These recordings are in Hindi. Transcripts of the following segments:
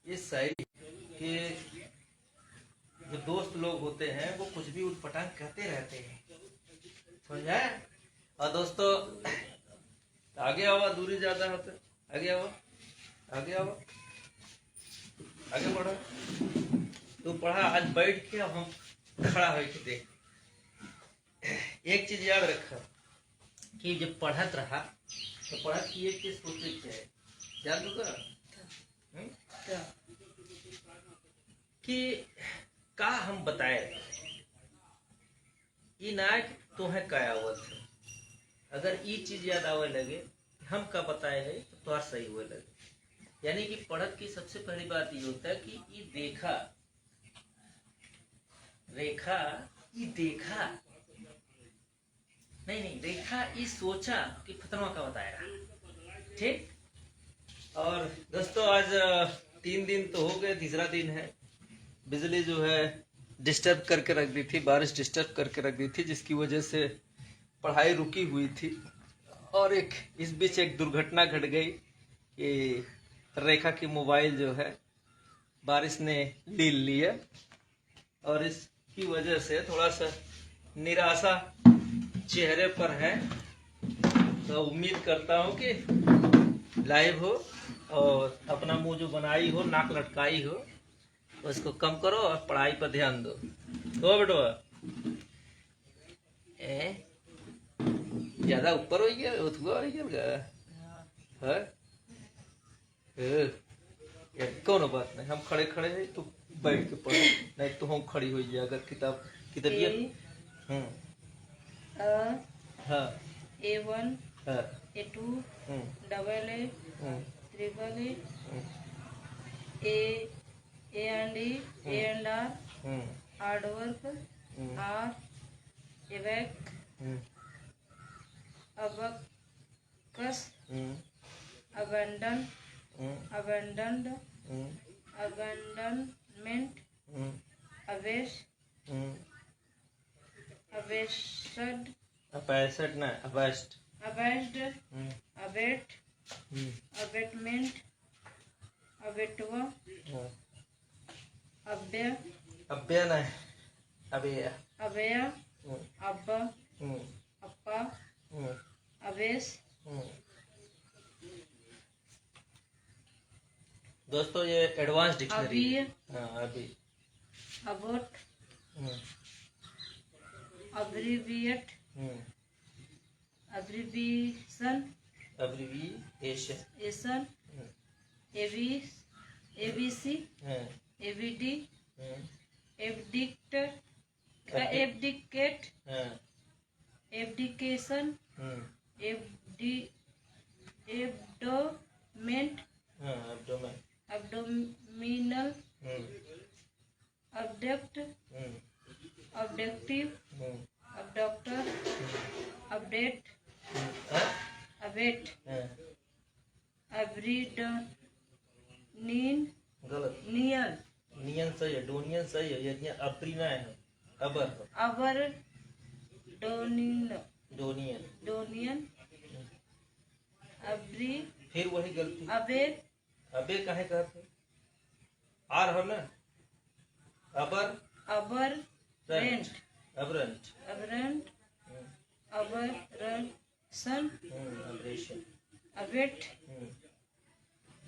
इस शायरी के जो दोस्त लोग होते हैं वो कुछ भी उटपटांग कहते रहते हैं, समझे। और दोस्तों आगे आओ, दूरी ज्यादा होते, आगे आओ, आगे आओ, आगे बढ़ो। तू पढ़ा, आज बैठ के, अब हम खड़ा हो के देख। एक चीज याद रखा कि जब पढ़त रहा तो पढ़त की एक चीज सोचे है, याद होगा कि का हम बताए ई नायक तुम्हें क्या आवत है। अगर ये चीज याद आवे लगे हम का बताए है तो तुम्हार सही हुए लगे। यानी कि पढ़त की सबसे पहली बात ये होता है कि ये देखा रेखा, ये देखा नहीं रेखा, ये सोचा कि फतनवा का बताएगा, ठीक। और दोस्तों आज 3 दिन तो हो गए, तीसरा दिन है। बिजली जो है डिस्टर्ब करके रख दी थी, बारिश डिस्टर्ब करके रख दी थी, जिसकी वजह से पढ़ाई रुकी हुई थी। और इस बीच एक दुर्घटना घट गई कि रेखा की मोबाइल जो है बारिश ने ले लिया, और इसकी वजह से थोड़ा सा निराशा चेहरे पर है। तो उम्मीद करता हूँ कि लाइव हो और अपना मुंह जो बनाई हो, नाक लटकाई हो, उसको कम करो और पढ़ाई पर ध्यान दो। तो बेटो ज्यादा ऊपर हो गया, कौन बात नहीं, हम खड़े खड़े हैं, तो बैठ के पढ़, नहीं तो हम खड़ी हो जाए। अगर किताबियत हाँ A1 हाँ A2 double A triple A and E A and R hard work R evac abacus abandon abandoned abandonment abase abased पैंसठ ना अबस्ट abased abet abatement abatwa abya अब्बे ना अबे abaya abba appa abes। दोस्तों ये एडवांस डिक्शनरी अभी है। हाँ अभी about abbreviate abbreviation abbreviation ABC ABD abdicate abdicate abdication abdomen abdominal abduct abductive abductor update abate abridonian गलत, नियल नियन सही है, डोनियन सही है, यदि अप्रीना है अबर अबर डोनियन डोनियन अब्री फिर वही गलती। अबे अबे काहे कहते आर हो ना, aber aber rent aberrant aberrant aberration aberration abet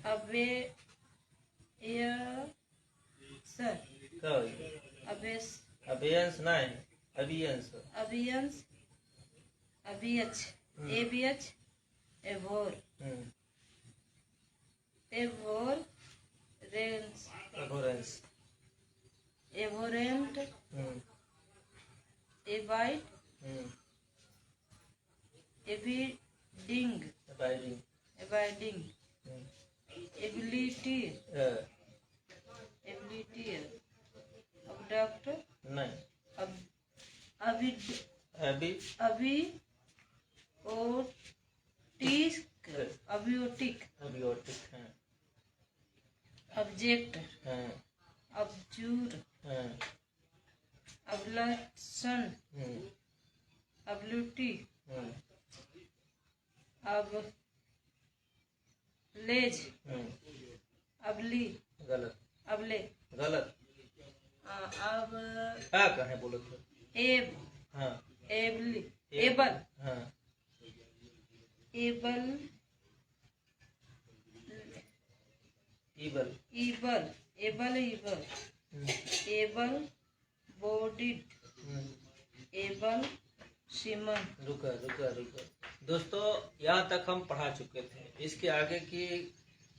अबे सर अबेस अबेयंस ना है, अबियंस अबियंस अबियच एबियच abhor abhorrence abhorrence abhorrent abide abiding abiding abiding ability ability abduct नहीं अबिड अभी अभी ओटिक अबियोटिक अबियोटिक है ऑब्जेक्ट हाँ अब्जूर हाँ अबलसन अबल्यूटी अब लेज अबली गलत। अबले, गलत। अब आ कहे बोलो तो। एब, हाँ एबली, एबल, हाँ able, able. Able, able, able, able bodied, able seaman. रुका रुका रुका दोस्तों, यहाँ तक हम पढ़ा चुके थे। इसके आगे की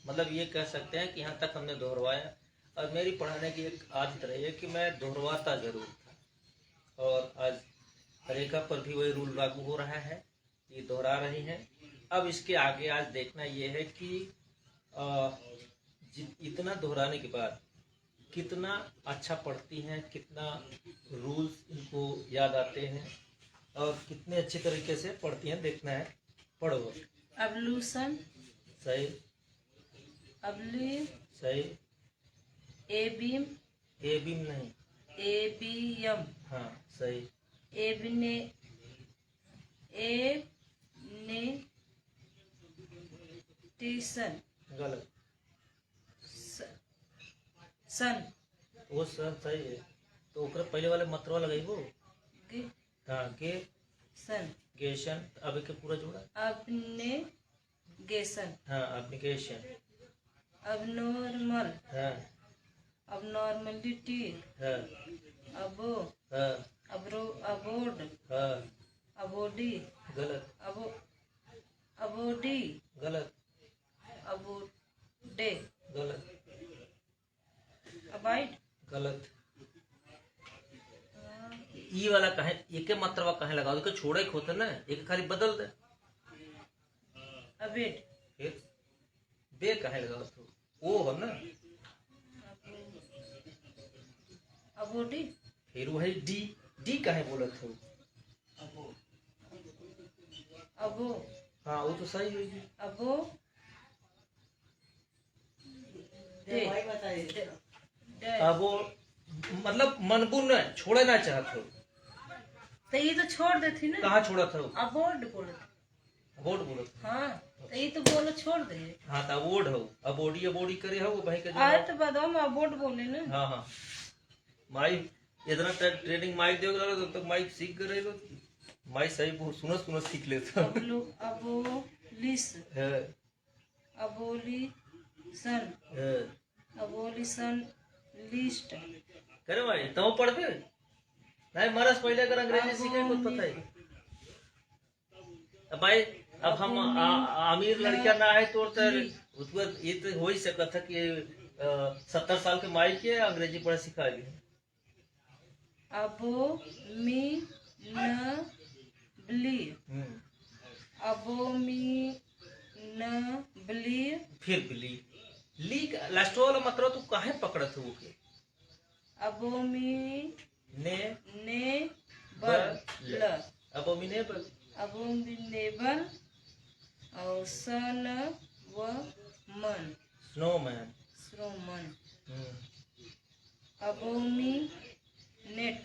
मतलब ये कह सकते हैं कि यहाँ तक हमने दोहरवाया। और मेरी पढ़ाने की एक आदत रही है कि मैं दोहरवाता जरूर था। और आज रेखा पर भी वही रूल लागू हो रहा है, ये दोहरा रही है। अब इसके आगे आज देखना ये है कि इतना दोहराने के बाद कितना अच्छा पढ़ती हैं, कितना रूल्स इनको याद आते हैं और कितने अच्छे तरीके से पढ़ती हैं, देखना है। पढ़ो। अबलूशन, सही। अबली, सही। एबीम, एबीम नहीं, एबीएम, हाँ सही। एबने, एबने टीसन, गलत। सन, वो सर सही है। तो ओकरा पहले वाले मतरवा लगाइबो। गे, हाँ के सन, गेशन। अब के पूरा जोड़ा। अपने गेसन, हाँ एप्लीकेशन। अबनॉर्मल, हाँ अबनॉर्मलिटी, हाँ अबो, हाँ अब्रो, अबोर्ड, हाँ। अबोडी, गलत। अबो, अबोडी, गलत। अबोडे, गलत। अबाइड, गलत। ई वाला कहे एक मतरवा कहे लगाओ, तो छोड़ा ही होता ना, एक खाली बदल दे। अबेड, फिर बे कहे लगाओ तो ओ हो ना। अबोडी, फिर वही डी। डी कहे बोलत हो। अबो, हाँ वो तो सही है। अबो डे, डे, अब वो मतलब मनबू न छोड़े ना चाहत हो। तो ये तो छोड़ देती ना। कहाँ छोड़ा था? अबोर्ड बोले थे। बोर्ड बोलो। हाँ तो ये तो बोलो छोड़ दे। हाँ तो अबोर्ड हो, अबोडी करे हो भाई का आए जो। तो बताओ मैं अबोर्ड बोले ना। हाँ हाँ माई इतना ट्रेनिंग माइक दे तब तक माइक सीख गए लो। माई सही बहुत सुनो सुनो सीख लेता। अबोलिश, है अबोलिशन, है। अबोलिशन लिस्ट, करे भाई तो पढ़ दे नहीं मरस पहले अगर अंग्रेजी सीखे कुछ पता है। अब भाई अब हम अमीर लड़कियां ना है तो उसको ये तो हो ही सकता था कि 70 साल के माई के अंग्रेजी पढ़ा सिखा ली। अबोमिनबली, अबोमिनबली, फिर बिली ली लास्ट वाला मतलब तू काहे पकड़त हो के। अबोमिनेबल, अबोमिनेबल, अबोमिनेबल और सन व मन, स्नोमैन, श्रोमन, अबोमिनेट,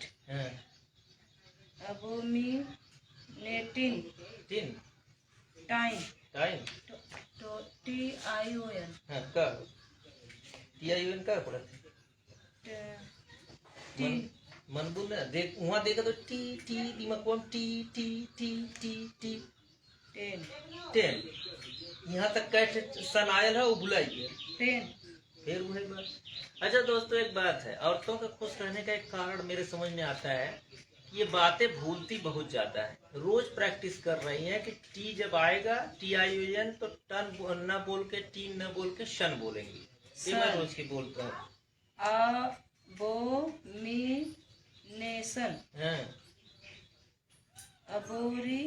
अबोमिनेटिंग, टिन, टाइम, टाइम, TION, हाँ का TION का पढ़त मन बोल ना देख वहाँ देखा तो टी टी दिमाग कौन T T T T T 10 यहाँ तक कैसे सन आयल है वो भुलाइए 10। फिर वही बात। अच्छा दोस्तों एक बात है, औरतों का खुश रहने का एक कारण मेरे समझ में आता है कि ये बातें भूलती बहुत ज्यादा है। रोज प्रैक्टिस कर रही हैं कि टी जब आएगा TION तो टन न बोल के टी न बोल के शन बोलेंगी। ये मैं रोज की बोलता हूँ। अबोमिनेशन, अबोरी,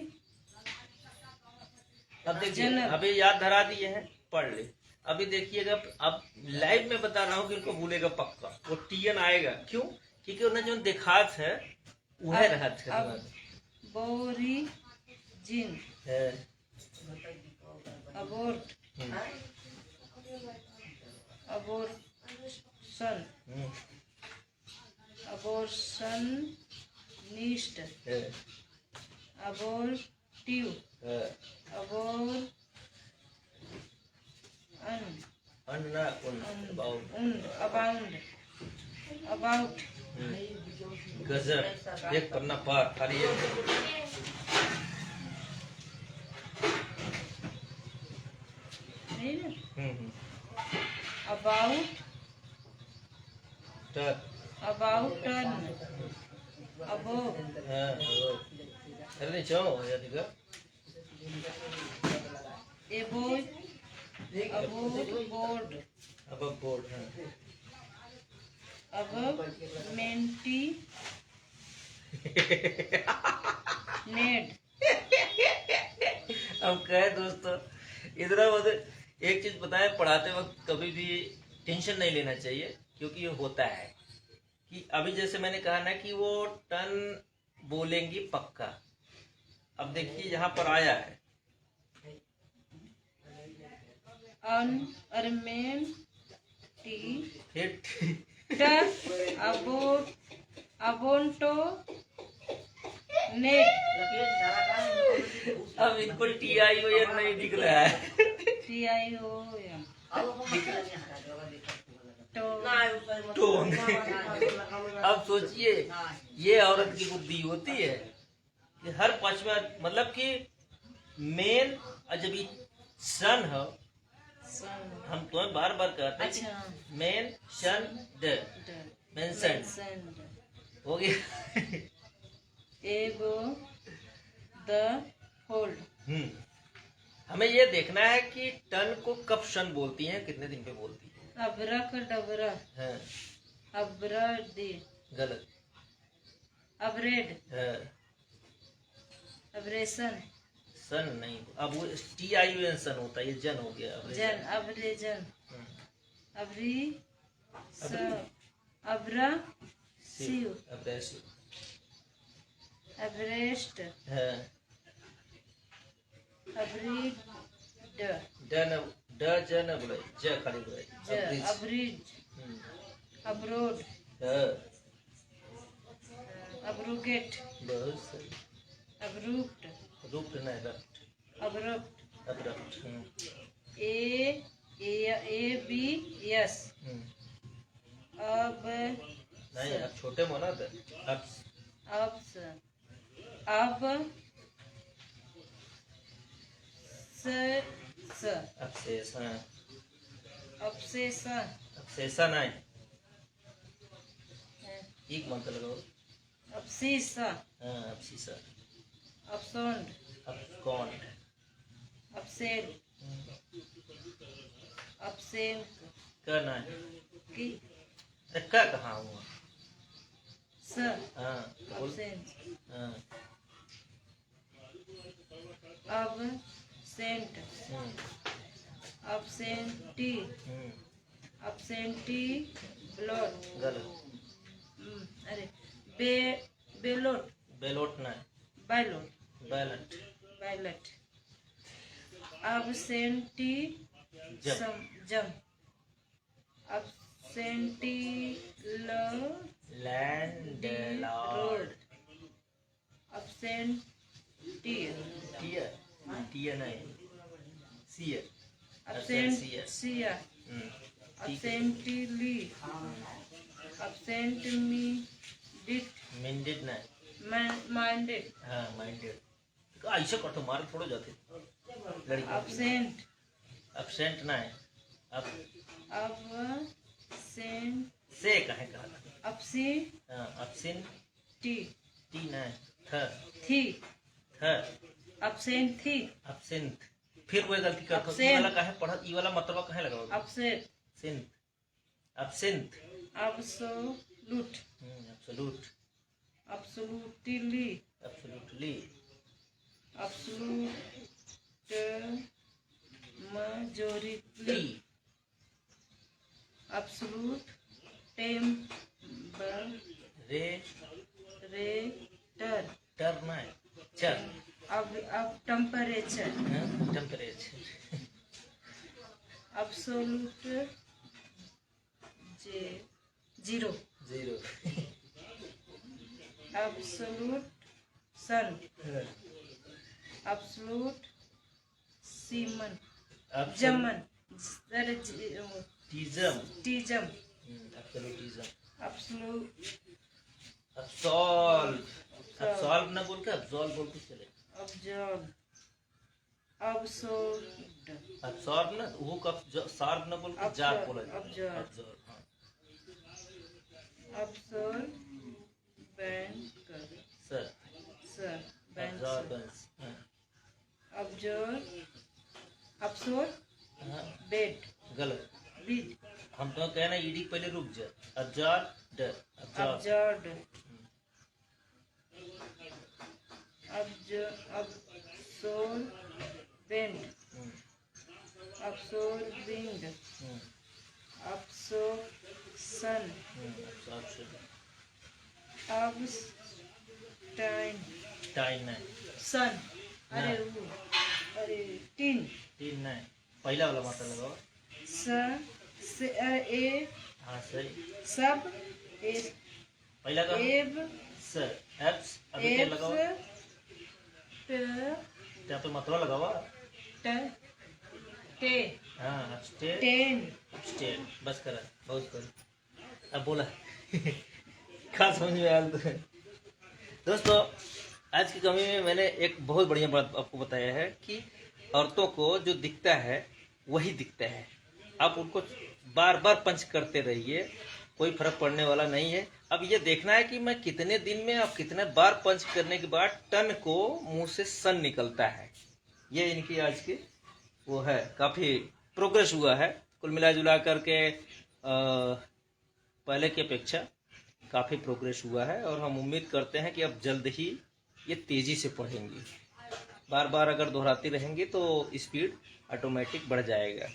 अब देखिए अभी याद धरा दिए हैं, पढ़ ले। अभी देखिएगा अब लाइव में बता रहा हूँ कि उनको भूलेगा पक्का। वो TN आएगा क्यों? क्योंकि उन्हें जो दिखात है वह रहत है। Aborigine, abort, abortion, abortionist, abortive, abound about गजब, एक पन्ना पार खाली एक। About turn, about turn above हाँ अरे नहीं चाहो या दिखा एबोव अबोव बोर्ड अब बोर्ड, हाँ अबव मेंटी नेड। अब कहे दोस्तों, इधर उधर एक चीज बताएं, पढ़ाते वक्त कभी भी टेंशन नहीं लेना चाहिए, क्योंकि ये होता है कि अभी जैसे मैंने कहा ना कि वो टन बोलेंगी पक्का। अब देखिए यहाँ पर आया है अरमेन टी फिर अबोट अबोंटो नेट। अब इनको TION नहीं दिख रहा है। TION tone. अब सोचिए, ये औरत की बुद्धि होती है कि हर पांचवा मतलब कि मेन, और जब ये सन हो, हम तो बार बार कहते हैं अच्छा कि मेन सन द मेंशन हो गया। एगो द होल्ड। हमें ये देखना है कि टन को कब शन बोलती हैं, कितने दिन पे बोलती है। अबरक डबरा हाँ, अबरा दे गलत। अबरेड हाँ, अब्रेशन सन नहीं, अब वो TION सन होता है, ये जन हो गया। अब जन अब्रेजन हाँ, अबरी अबरा सिव अब्रेसिव। अब्रेस्ट हाँ, अब्रीड डन ड जन बोले, ज खाली बोले, अब्रिज। अब्रिज अब्रोड हाँ, अब्रुगेट बहुत सही। अब्रूप्ट रूप नहीं, रफ्ट, abrupt abrupt. A B S अब नहीं, अब छोटे मोना दे, अब अब्स अब स अब्सेस, हाँ अब्सेस अब्सेसा नहीं, एक मंत्र लगाओ। अब्सीस हाँ, अब्सीसा, अब्सोंड अबकॉन्ड, अब्सेल अब्सेंक करना है। की अरे क्या कहाँ हुआ? स हाँ तो बोल। अब्सेंट हाँ, अब सेंट absentee absentee ब्लॉट गलत। अरे बेलोट बेलोट नहीं, बैलोट बैलेंट, बैलेट absentee जम, जम absentee लैंड लॉर्ड, absentee टियर, टियर नहीं, सियर, absentia absently absent me did minded नहीं, minded हाँ माइंडेड। ऐसा कर तो मार थोड़ा जाते लड़की। absent एब्सेंट नहीं, अब absent से कहे कहा था। absent हाँ, एब्सेंट टी नहीं, थ थी थ absent थी एब्सेंट। फिर कोई गलती करता हो, ई Absent. वाला काहे पढ़ा, ई वाला मतलब काहे लगाओगे? upset सेंट, absent, absolute absolute, absolutely absolutely, absolute majority टी, absolute temperature रे टर नहीं, चर, अब temperature temperature, absolute zero zero, absolute sun absolute semen अब जमन अरे टीजम, टीजम, एब्सोल्यूटिज्म, absolute, अब्सॉल्व, अब्सॉल्व ना बोल के अब्सॉल्व बोल के चले। absorb, absorbed, अब्सॉर्ब ना वो कब सॉर्ब ना बोल के जार बोला जाता है। Absorb. अब्सॉर्ब, हाँ। absorb, bank, sir, sir, bank, अब्सॉर्बेंस, हाँ। absorb, absorb, हाँ, bed, गलत। bid, हम तो कहना ईडी पहले रुक जा। Absorb, absorb, absorbed, absorbent, absorbing, absorption, absorption, abstain, time है, sun, अरे वो, अरे tin, तीन है, पहला वाला मात्रा लगाओ। sun, से ए, हाँ सही, सब, ए, पहला का एब, सर, एप्स, अभी क्या लगाओ? क्या पे मात्रा लगाओ? टे, हाँ, स्टेट, टेन, स्टेट, बस करा, बहुत कर। अब बोला क्या समझ में आया तुम्हें? दोस्तों, आज की कमी में मैंने एक बहुत बढ़िया बात आपको बताया है कि औरतों को जो दिखता है वही दिखता है। आप उनको बार बार पंच करते रहिए, कोई फर्क पड़ने वाला नहीं है। अब ये देखना है कि मैं कितने दिन में और कितने बार पंच करने के बाद टन को मुंह से सन निकलता है। ये इनकी आज की वो है, काफी प्रोग्रेस हुआ है कुल मिला जुला करके। पहले की अपेक्षा काफी प्रोग्रेस हुआ है और हम उम्मीद करते हैं कि अब जल्द ही ये तेजी से पढ़ेंगी। बार बार अगर दोहराती रहेंगी तो स्पीड ऑटोमेटिक बढ़ जाएगा।